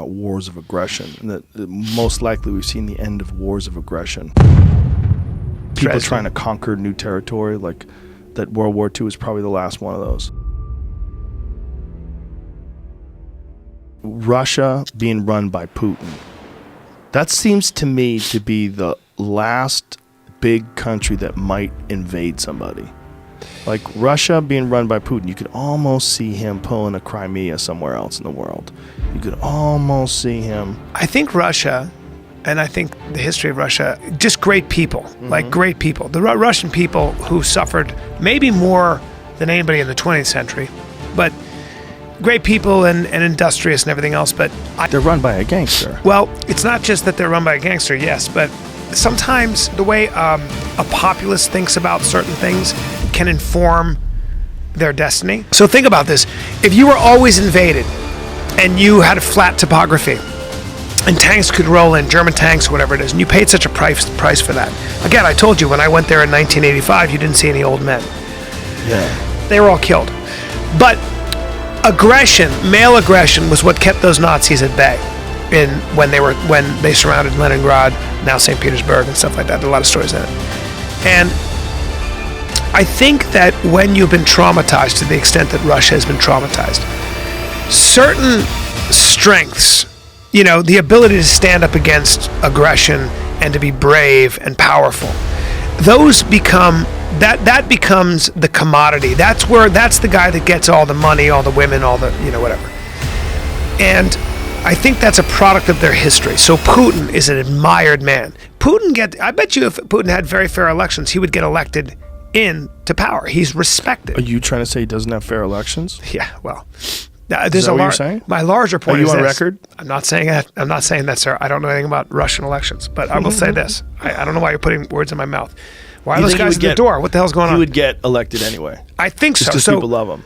wars of aggression, and that most likely we've seen the end of wars of aggression. People trying to conquer new territory, like that World War II is probably the last one of those. Russia being run by Putin. That seems to me to be the last big country that might invade somebody. Like Russia being run by Putin, you could almost see him pulling a Crimea somewhere else in the world. You could almost see him. I think Russia, and I think the history of Russia, just great people, like great people. The Russian people who suffered maybe more than anybody in the 20th century, but great people and industrious and everything else. But they're run by a gangster. Well, it's not just that they're run by a gangster, yes, but sometimes the way a populace thinks about certain things can inform their destiny. So think about this. If you were always invaded and you had a flat topography and tanks could roll in, German tanks, whatever it is, and you paid such a price for that. Again, I told you when I went there in 1985, you didn't see any old men. Yeah. They were all killed. But aggression, male aggression, was what kept those Nazis at bay when they surrounded Leningrad, now St. Petersburg and stuff like that. There are a lot of stories in it. And I think that when you've been traumatized to the extent that Russia has been traumatized, certain strengths, the ability to stand up against aggression and to be brave and powerful, those become, that becomes the commodity. That's the guy that gets all the money, all the women, all the, whatever. And I think that's a product of their history. So Putin is an admired man. I bet you if Putin had very fair elections, he would get elected into power. He's respected. Are you trying to say he doesn't have fair elections? Yeah, well, Is that what you're saying? My larger point is this. Are you on this. record? I'm not saying that. I'm not saying that, sir. I don't know anything about Russian elections, but I will say this. I don't know why you're putting words in my mouth. Why are those guys at the door? What the hell's going on? He would get elected anyway. I think so. Just because people love him.